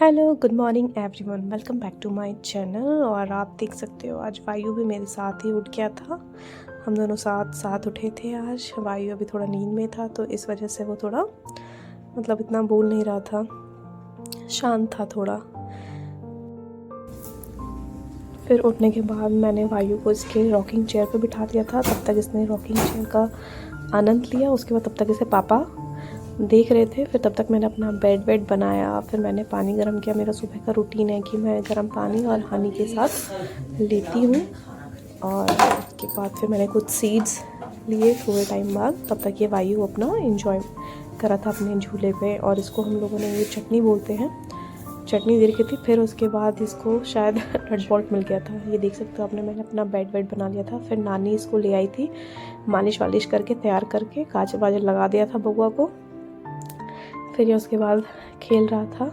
Hello good morning everyone, welcome back to my channel. और आप देख सकते हो आज वायु भी मेरे साथ ही उठ गया था। हम दोनों साथ साथ उठे थे। आज वायु अभी थोड़ा नींद में था तो इस वजह से वो थोड़ा इतना बोल नहीं रहा था, शांत था थोड़ा। फिर उठने के बाद मैंने वायु को इसके रॉकिंग चेयर पर बिठा दिया था। तब तक इसने रॉकिंग चेयर का आनंद लिया। उसके बाद तब तक इसे पापा देख रहे थे। फिर तब तक मैंने अपना बेड बनाया। फिर मैंने पानी गर्म किया। मेरा सुबह का रूटीन है कि मैं गर्म पानी और हनी के साथ लेती हूँ। और उसके बाद फिर मैंने कुछ सीड्स लिए थोड़े टाइम बाद। तब तक ये वायु अपना एंजॉय करा था अपने झूले पे। और इसको हम लोगों ने ये चटनी बोलते हैं, चटनी दे रखी थी। फिर उसके बाद इसको शायद नट बोल्ट मिल गया था। ये देख सकते हो आपने, मैंने अपना बेड बना लिया था। फिर नानी इसको ले आई थी मालिश वालिश करके, तैयार करके काजल वाजल लगा दिया था बउआ को। फिर ये उसके बाद खेल रहा था,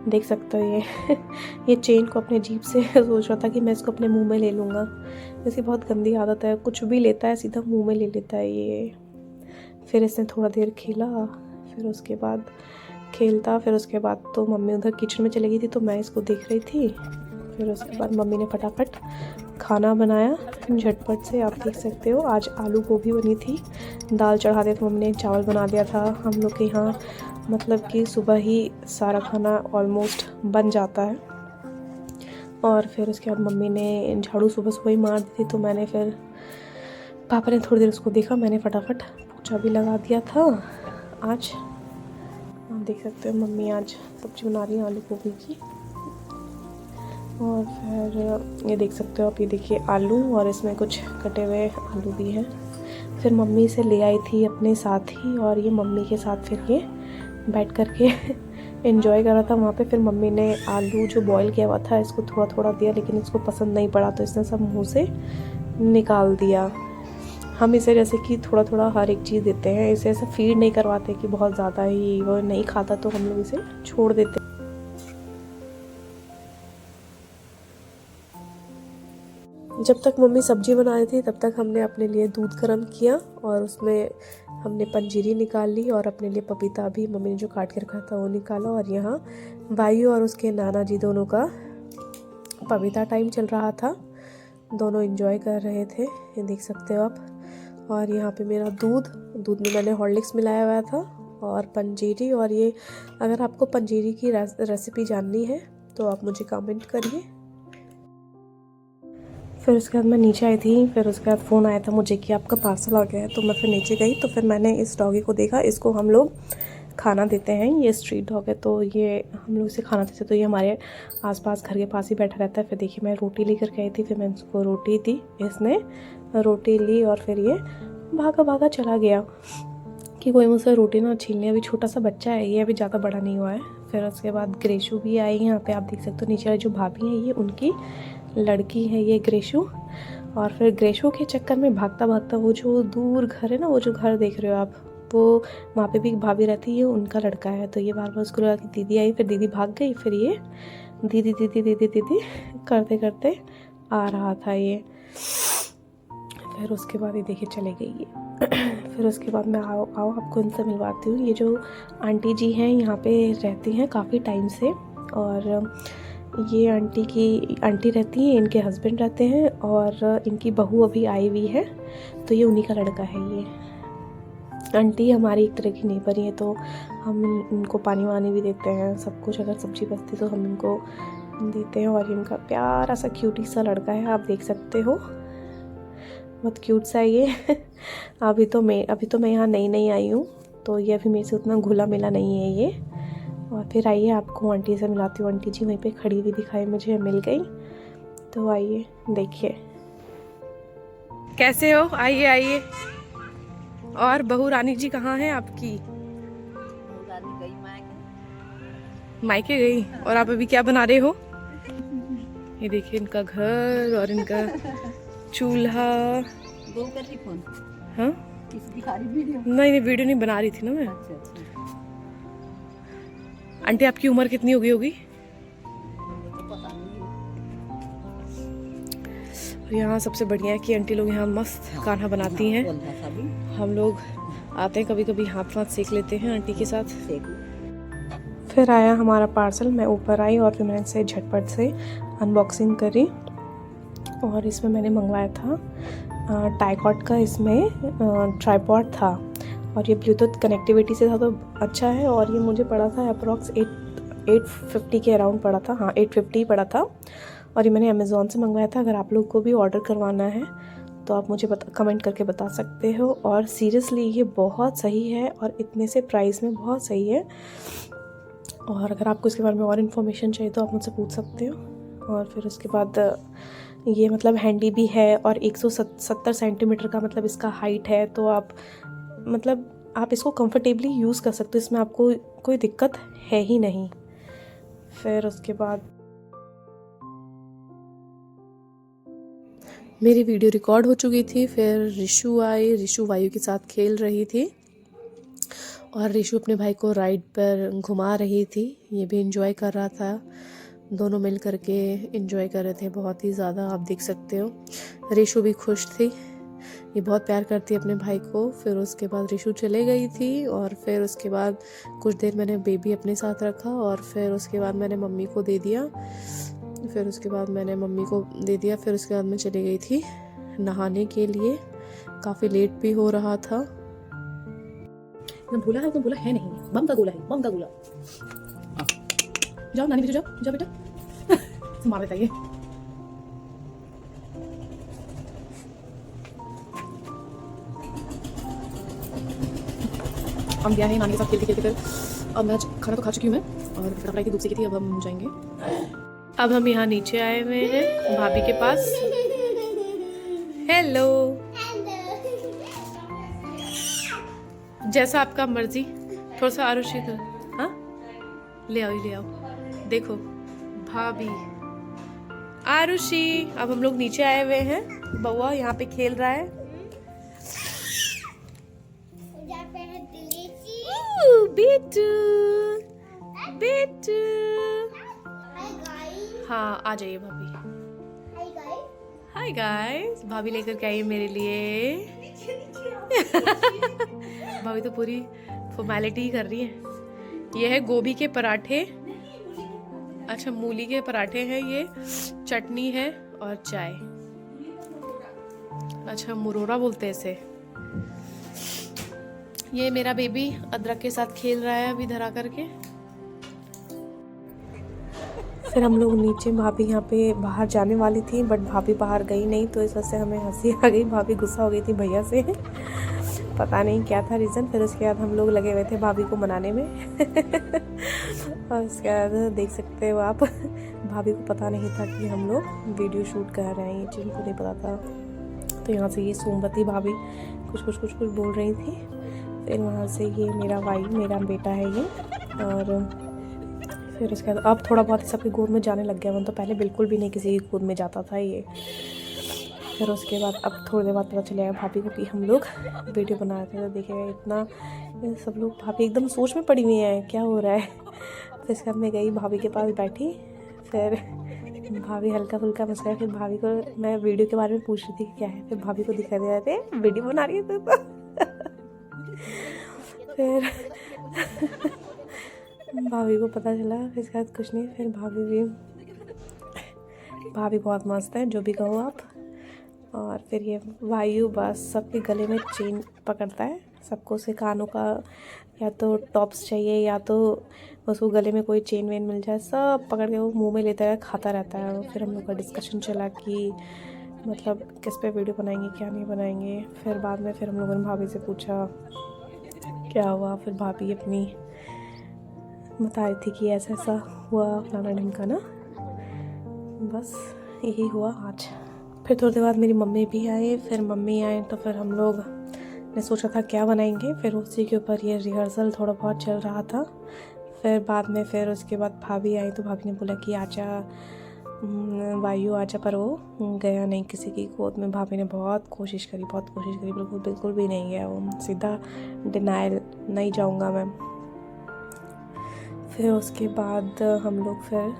देख सकते हो ये चेन को अपने जीभ से सोच रहा था कि मैं इसको अपने मुंह में ले लूँगा। इसकी बहुत गंदी आदत है, कुछ भी लेता है सीधा मुंह में ले लेता है ये। फिर इसने थोड़ा देर खेला, फिर उसके बाद खेलता। फिर उसके बाद तो मम्मी उधर किचन में चली गई थी तो मैं इसको देख रही थी। फिर उसके बाद मम्मी ने फटाफट खाना बनाया झटपट से। आप देख सकते हो आज आलू गोभी बनी थी, दाल चढ़ा दिया था मम्मी ने, चावल बना दिया था। हम लोग के यहाँ कि सुबह ही सारा खाना ऑलमोस्ट बन जाता है। और फिर उसके बाद मम्मी ने झाड़ू सुबह ही मार दी थी तो मैंने फिर पापा ने थोड़ी देर उसको देखा, मैंने फटाफट पोछा भी लगा दिया था। आज आप देख सकते हो मम्मी आज सब्जी बना रही है आलू गोभी की। और फिर ये देख सकते हो आप, ये देखिए आलू और इसमें कुछ कटे हुए आलू भी हैं। फिर मम्मी इसे ले आई थी अपने साथ ही और ये मम्मी के साथ फिर ये बैठ कर के एंजॉय कर रहा था वहाँ पे। फिर मम्मी ने आलू जो बॉईल किया हुआ था इसको थोड़ा थोड़ा दिया, लेकिन इसको पसंद नहीं पड़ा तो इसने सब मुंह से निकाल दिया। हम इसे जैसे कि थोड़ा थोड़ा हर एक चीज़ देते हैं, इसे ऐसे फीड नहीं करवाते कि बहुत ज़्यादा ही वो नहीं खाता तो हम लोग इसे छोड़ देते। जब तक मम्मी सब्जी बना रही थी तब तक हमने अपने लिए दूध गर्म किया और उसमें हमने पंजीरी निकाल ली और अपने लिए पपीता भी मम्मी ने जो काट के रखा था वो निकाला। और यहाँ वायु और उसके नाना जी दोनों का पपीता टाइम चल रहा था, दोनों एंजॉय कर रहे थे, ये देख सकते हो आप। और यहाँ पे मेरा दूध में मैंने हॉर्लिक्स मिलाया हुआ था और पंजीरी। और ये अगर आपको पंजीरी की रेसिपी जाननी है तो आप मुझे कमेंट करिए। फिर उसके बाद मैं नीचे आई थी। फिर उसके बाद फ़ोन आया था मुझे कि आपका पार्सल आ गया है, तो मैं फिर नीचे गई। तो फिर मैंने इस डॉगी को देखा, इसको हम लोग खाना देते हैं, ये स्ट्रीट डॉग है तो ये हम लोग इसे खाना देते हैं। तो ये हमारे आसपास घर के पास ही बैठा रहता है। फिर देखिए मैं रोटी लेकर के आई थी, फिर मैंने उसको रोटी दी, इसने रोटी ली और फिर ये भागा चला गया कि कोई मुझसे रोटी ना छीन ले। अभी छोटा सा बच्चा है ये, अभी ज़्यादा बड़ा नहीं हुआ है। फिर उसके बाद ग्रेशू भी आई यहाँ पे, आप देख सकते हो नीचे वाली जो भाभी है ये उनकी लड़की है ये ग्रेशू। और फिर ग्रेशू के चक्कर में भागता वो जो दूर घर है ना, वो जो घर देख रहे हो आप, वो वहाँ पे भी भाभी रहती है, उनका लड़का है। तो ये बार बार उसको लगा कि दीदी आई, फिर दीदी भाग गई। फिर ये दीदी करते करते आ रहा था ये। फिर उसके बाद ये देखिए चले गई ये। फिर उसके बाद मैं आओ आपको इनसे मिलवाती हूँ। ये जो आंटी जी हैं यहाँ पे रहती हैं काफ़ी टाइम से। और ये आंटी रहती हैं, इनके हस्बैंड रहते हैं और इनकी बहू अभी आई हुई है, तो ये उन्हीं का लड़का है ये। आंटी हमारी एक तरह की नेबर ही है, तो हम इनको पानी वानी भी देते हैं, सब कुछ। अगर सब्जी बचती तो हम इनको देते हैं। और इनका प्यारा सा क्यूटी सा लड़का है, आप देख सकते हो, बहुत क्यूट सा है ये। अभी तो मैं यहाँ नई आई हूँ तो ये अभी मेरे से उतना घुला मिला नहीं है ये। और फिर आइए आपको आंटी से मिलाती हूँ। आंटी जी वहीं पे खड़ी हुई दिखाई मुझे, मिल गई। तो आइए देखिए कैसे हो, आइए। और बहू रानी जी कहाँ है आपकी? मायके गई। और आप अभी क्या बना रहे हो? ये देखिए इनका घर और इनका चूल्हा। हाँ नहीं वीडियो नहीं बना रही थी ना मैं। आंटी आपकी उम्र कितनी होगी? यहाँ सबसे बढ़िया है कि आंटी लोग यहाँ मस्त खाना बनाती हैं। हम लोग आते हैं कभी कभी, हाथ सेक लेते हैं आंटी के साथ। फिर आया हमारा पार्सल, मैं ऊपर आई और फिर मैंने इसे झटपट से अनबॉक्सिंग करी। और इसमें मैंने मंगवाया था टाइकॉट का, इसमें ट्राइपॉड था और ये ब्लूटूथ कनेक्टिविटी से था तो अच्छा है। और ये मुझे पड़ा था अप्रॉक्स 850 के अराउंड पड़ा था, हाँ 850 पड़ा था। और ये मैंने अमेज़ॉन से मंगवाया था। अगर आप लोग को भी ऑर्डर करवाना है तो आप मुझे कमेंट करके बता सकते हो। और सीरियसली ये बहुत सही है और इतने से प्राइस में बहुत सही है। और अगर आपको इसके बारे में और इन्फॉर्मेशन चाहिए तो आप मुझसे पूछ सकते हो। और फिर उसके बाद ये मतलब हैंडी भी है और 170 सेंटीमीटर का मतलब इसका हाइट है, तो आप इसको कंफर्टेबली यूज़ कर सकते हो, इसमें आपको कोई दिक्कत है ही नहीं। फिर उसके बाद मेरी वीडियो रिकॉर्ड हो चुकी थी। फिर रिशु आई, रिशु वायु के साथ खेल रही थी और रिशु अपने भाई को राइड पर घुमा रही थी। ये भी एंजॉय कर रहा था, दोनों मिल करके एंजॉय कर रहे थे बहुत ही ज़्यादा, आप देख सकते हो। रिशु भी खुश थी, ये बहुत प्यार करती है अपने भाई को। फिर उसके बाद रिशु चले गई थी और फिर उसके बाद कुछ देर मैंने बेबी अपने साथ रखा और फिर उसके बाद मैंने मम्मी को दे दिया। फिर उसके बाद मैं चली गई थी नहाने के लिए, काफ़ी लेट भी हो रहा था। भूला है, बोला है नहीं, बम का गोला है, बम का गोला। जाओ नानी बेटा, जाओ बेटा मार देता ये। हम गया है नानी के साथ खेलते खेलते। फिर अब मैं खाना तो खा चुकी हूँ मैं, और कपड़ा की धूप सेकी थी, अब हम जाएंगे। अब हम यहाँ नीचे आए हुए हैं भाभी के पास। हेलो, जैसा आपका मर्जी, थोड़ा सा आरुषि तो हाँ ले आओ। देखो भाभी आरुषि। अब हम लोग नीचे आए हुए हैं, बउआ यहाँ पे खेल रहा है। बेटू बेटू, हाँ आ जाइए भाभी। हाय गाइस, भाभी लेकर के आई है मेरे लिए। भाभी तो पूरी फॉर्मेलिटी ही कर रही है। ये है गोभी के पराठे, अच्छा मूली के पराठे हैं, ये चटनी है और चाय। अच्छा मुरोरा बोलते हैं इसे। ये मेरा बेबी अदरक के साथ खेल रहा है अभी धरा करके। फिर हम लोग नीचे, भाभी यहाँ पे बाहर जाने वाली थी बट भाभी बाहर गई नहीं, तो इस वजह से हमें हंसी आ गई। भाभी गुस्सा हो गई थी भैया से, पता नहीं क्या था रीज़न। फिर उसके बाद हम लोग लगे हुए थे भाभी को मनाने में। और उसके बाद देख सकते हो आप, भाभी को पता नहीं था कि हम लोग वीडियो शूट कर रहे हैं, ये चीज़ को नहीं पता था। तो यहाँ से ये सोमवती भाभी कुछ बोल रही थी। फिर वहाँ से ये मेरा बेटा है ये। और फिर उसके बाद अब थोड़ा बहुत सबकी गोद में जाने लग गया, वो तो पहले बिल्कुल भी नहीं किसी की गोद में जाता था ये। फिर उसके बाद अब थोड़ी देर बाद पता चलेगा भाभी को कि हम लोग वीडियो बना रहे थे। तो देखेगा इतना सब लोग, भाभी एकदम सोच में पड़ी हुई है क्या हो रहा है। फिर इसके बाद मैं गई भाभी के पास बैठी, फिर भाभी हल्का फुल्का मुस्कुराई। फिर भाभी को मैं वीडियो के बारे में पूछ रही थी कि क्या है, फिर भाभी को दिखा दे रहे थे वीडियो बना रही है तो। फिर भाभी को पता चला, फिर इसके बाद कुछ नहीं। फिर भाभी बहुत मस्त है, जो भी कहो आप। और फिर ये वायु बस सबके गले में चेन पकड़ता है, सबको से कानों का या तो टॉप्स चाहिए या तो उसको गले में कोई चेन वेन मिल जाए, सब पकड़ के वो मुंह में लेता है, खाता रहता है। फिर हम लोग का डिस्कशन चला कि मतलब किस पे वीडियो बनाएंगे क्या नहीं बनाएंगे। फिर बाद में फिर हम लोगों ने भाभी से पूछा क्या हुआ। फिर भाभी अपनी बता रही थी कि ऐसा ऐसा हुआ फलाना ढिमका ना, बस यही हुआ आज। फिर थोड़ी देर बाद मेरी मम्मी भी आई। फिर मम्मी आए तो फिर हम लोग ने सोचा था क्या बनाएंगे, फिर उसी के ऊपर ये रिहर्सल थोड़ा बहुत चल रहा था। फिर बाद में फिर उसके बाद भाभी आई तो भाभी ने बोला कि आजा वायु आजा, पर वो गया नहीं किसी की गोद में। भाभी ने बहुत कोशिश करी बिल्कुल भी नहीं गया वो, सीधा डिनाइल, नहीं जाऊँगा मैं। फिर उसके बाद हम लोग फिर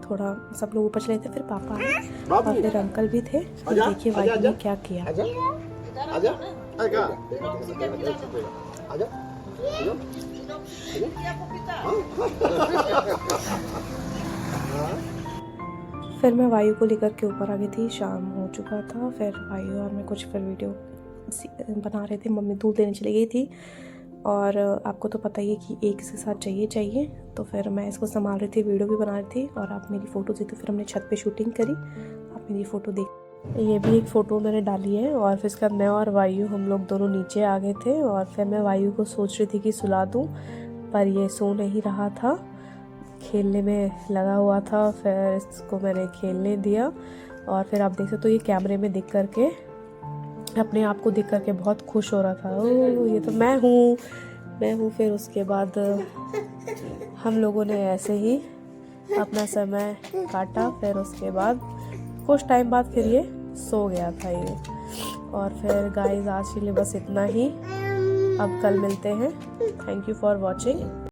थोड़ा सब लोग ऊपर चले थे, फिर पापा आए और फिर अंकल भी थे। तो देखिए वायु ने क्या किया। फिर मैं वायु को लेकर के ऊपर आ गई थी, शाम हो चुका था। फिर वायु और मैं कुछ फिर वीडियो बना रहे थे, मम्मी दूध देने चली गई थी और आपको तो पता ही है कि एक इसके साथ चाहिए। तो फिर मैं इसको संभाल रही थी, वीडियो भी बना रही थी और आप मेरी फ़ोटो दी। तो फिर हमने छत पे शूटिंग करी, आप मेरी फ़ोटो देख। ये भी एक फ़ोटो मैंने डाली है। और फिर इसके बाद मैं और वायु हम लोग दोनों नीचे आ गए थे और फिर मैं वायु को सोच रही थी कि सुला दूँ, पर ये सो नहीं रहा था, खेलने में लगा हुआ था। फिर इसको मैंने खेलने दिया और फिर आप देख सकते हो ये कैमरे में दिख करके, अपने आप को देख करके बहुत खुश हो रहा था। ओह ये तो मैं हूँ। फिर उसके बाद हम लोगों ने ऐसे ही अपना समय काटा। फिर उसके बाद कुछ टाइम बाद फिर ये सो गया था ये। और फिर गाइस आज के लिए बस इतना ही, अब कल मिलते हैं। Thank you for watching.